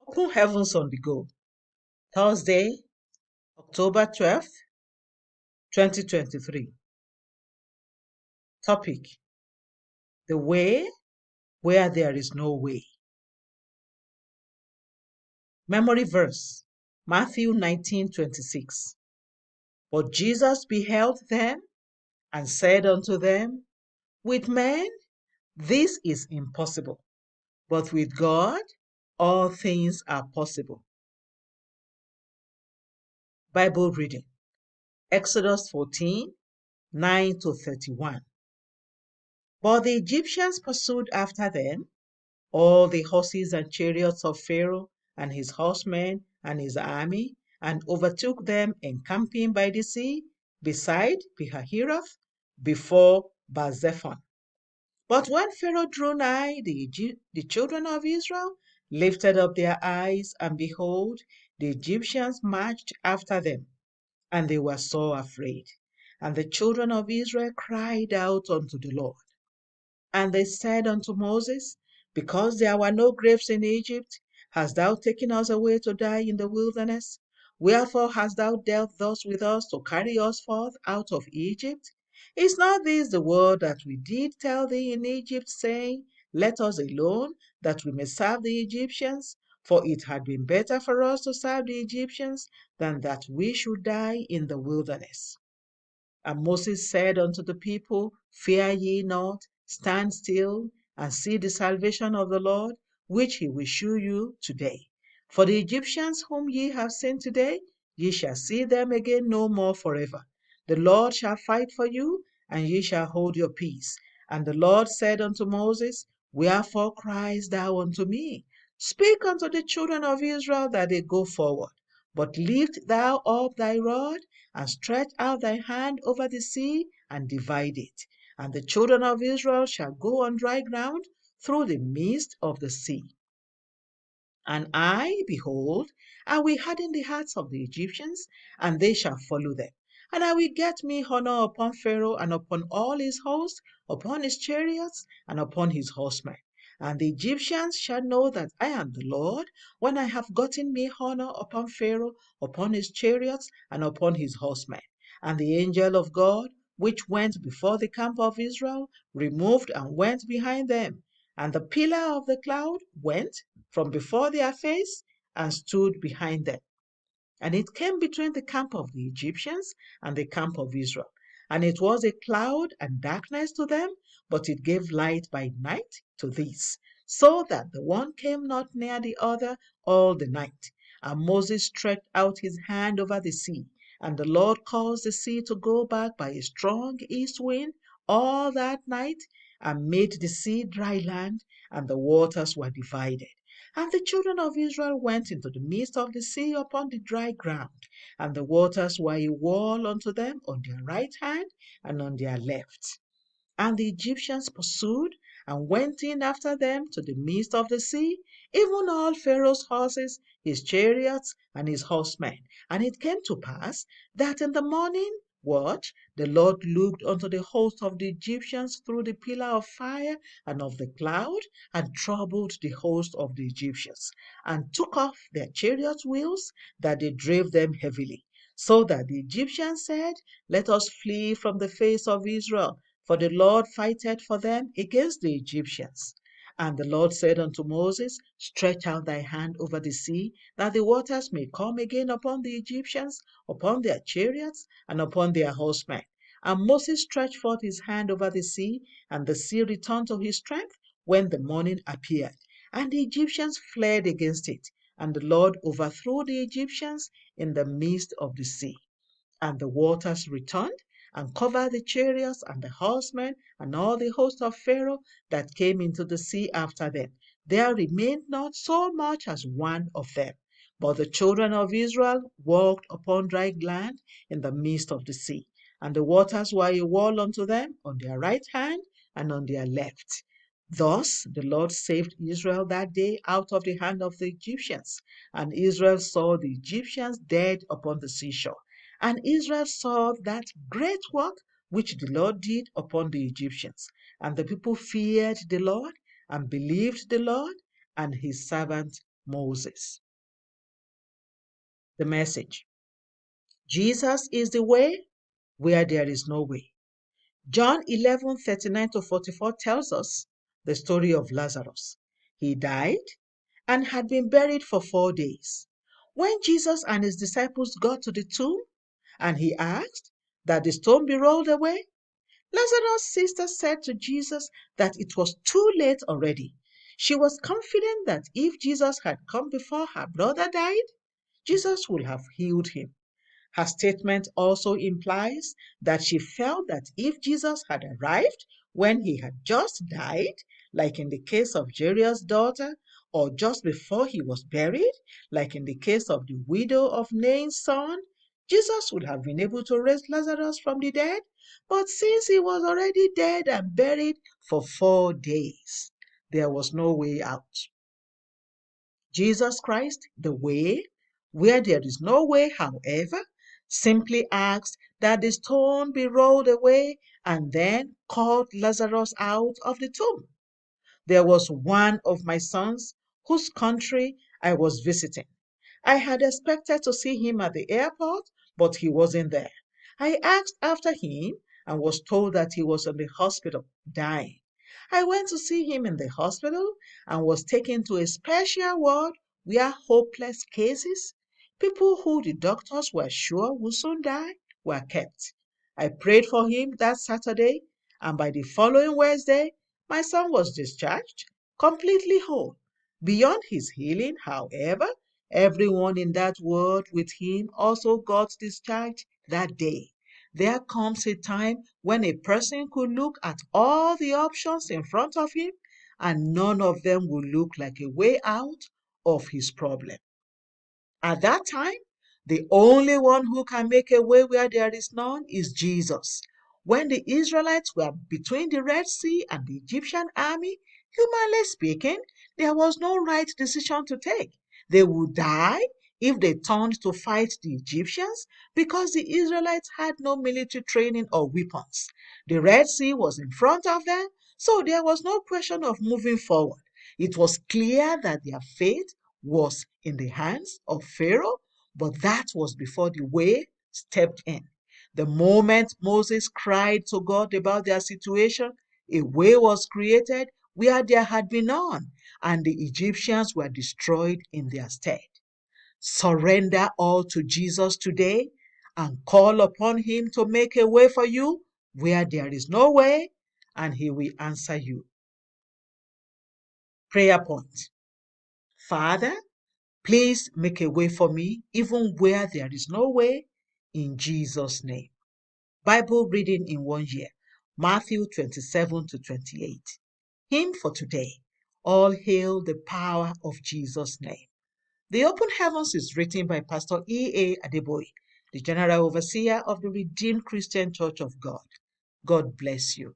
Open Heavens on the Go, Thursday, October 12th, 2023. Topic: The way where there is no way. Memory verse: Matthew 19:26. But Jesus beheld them and said unto them, With men this is impossible, but with God all things are possible. Bible reading: Exodus 14:9-31. But the Egyptians pursued after them, all the horses and chariots of Pharaoh and his horsemen and his army, and overtook them encamping by the sea beside Pihahiroth before Baal-zephon. But when Pharaoh drew nigh, the children of Israel lifted up their eyes, and behold, the Egyptians marched after them, and they were sore afraid. And the children of Israel cried out unto the Lord. And they said unto Moses, Because there were no graves in Egypt, hast thou taken us away to die in the wilderness? Wherefore hast thou dealt thus with us to carry us forth out of Egypt? Is not this the word that we did tell thee in Egypt, saying, Let us alone, that we may serve the Egyptians? For it had been better for us to serve the Egyptians than that we should die in the wilderness. And Moses said unto the people, Fear ye not, stand still, and see the salvation of the Lord, which he will shew you today. For the Egyptians whom ye have seen today, ye shall see them again no more forever. The Lord shall fight for you, and ye shall hold your peace. And the Lord said unto Moses, Wherefore criest thou unto me? Speak unto the children of Israel that they go forward. But lift thou up thy rod, and stretch out thy hand over the sea, and divide it. And the children of Israel shall go on dry ground through the midst of the sea. And I, behold, I will harden the hearts of the Egyptians, and they shall follow them. And I will get me honor upon Pharaoh, and upon all his host, upon his chariots, and upon his horsemen. And the Egyptians shall know that I am the Lord, when I have gotten me honor upon Pharaoh, upon his chariots, and upon his horsemen. And the angel of God, which went before the camp of Israel, removed and went behind them. And the pillar of the cloud went from before their face and stood behind them. And it came between the camp of the Egyptians and the camp of Israel. And it was a cloud and darkness to them, but it gave light by night to these, so that the one came not near the other all the night. And Moses stretched out his hand over the sea, and the Lord caused the sea to go back by a strong east wind all that night, and made the sea dry land, and the waters were divided. And the children of Israel went into the midst of the sea upon the dry ground, and the waters were a wall unto them on their right hand and on their left. And the Egyptians pursued and went in after them to the midst of the sea, even all Pharaoh's horses, his chariots, and his horsemen. And it came to pass that in the morning watch the Lord looked unto the host of the Egyptians through the pillar of fire and of the cloud, and troubled the host of the Egyptians, and took off their chariot wheels, that they drave them heavily. So that the Egyptians said, Let us flee from the face of Israel, for the Lord fighteth for them against the Egyptians. And the Lord said unto Moses, Stretch out thy hand over the sea, that the waters may come again upon the Egyptians, upon their chariots, and upon their horsemen. And Moses stretched forth his hand over the sea, and the sea returned to his strength when the morning appeared. And the Egyptians fled against it, and the Lord overthrew the Egyptians in the midst of the sea. And the waters returned and covered the chariots and the horsemen and all the host of Pharaoh that came into the sea after them. There remained not so much as one of them. But the children of Israel walked upon dry land in the midst of the sea, and the waters were a wall unto them on their right hand and on their left. Thus the Lord saved Israel that day out of the hand of the Egyptians, and Israel saw the Egyptians dead upon the seashore. And Israel saw that great work which the Lord did upon the Egyptians. And the people feared the Lord and believed the Lord and his servant Moses. The message: Jesus is the way where there is no way. John 11:39-44 tells us the story of Lazarus. He died and had been buried for 4 days. When Jesus and his disciples got to the tomb and he asked that the stone be rolled away, Lazarus' sister said to Jesus that it was too late already. She was confident that if Jesus had come before her brother died, Jesus would have healed him. Her statement also implies that she felt that if Jesus had arrived when he had just died, like in the case of Jairus' daughter, or just before he was buried, like in the case of the widow of Nain's son, Jesus would have been able to raise Lazarus from the dead. But since he was already dead and buried for 4 days, there was no way out. Jesus Christ, the way, where there is no way, however, simply asked that the stone be rolled away and then called Lazarus out of the tomb. There was one of my sons whose country I was visiting. I had expected to see him at the airport, but he wasn't there. I asked after him and was told that he was in the hospital, dying. I went to see him in the hospital and was taken to a special ward where hopeless cases, people who the doctors were sure would soon die, were kept. I prayed for him that Saturday, and by the following Wednesday, my son was discharged, completely whole. Beyond his healing, however, everyone in that ward with him also got discharged that day. There comes a time when a person could look at all the options in front of him and none of them will look like a way out of his problem. At that time, the only one who can make a way where there is none is Jesus. When the Israelites were between the Red Sea and the Egyptian army, humanly speaking, there was no right decision to take. They would die if they turned to fight the Egyptians because the Israelites had no military training or weapons. The Red Sea was in front of them, so there was no question of moving forward. It was clear that their fate was in the hands of Pharaoh, but that was before the way stepped in. The moment Moses cried to God about their situation, a way was created where there had been none, and the Egyptians were destroyed in their stead. Surrender all to Jesus today and call upon him to make a way for you where there is no way, and he will answer you. Prayer point. Father, please make a way for me even where there is no way, in Jesus' name. Bible reading in 1 year, Matthew 27-28. Hymn for today, All Hail the Power of Jesus' Name. The Open Heavens is written by Pastor E.A. Adeboye, the General Overseer of the Redeemed Christian Church of God. God bless you.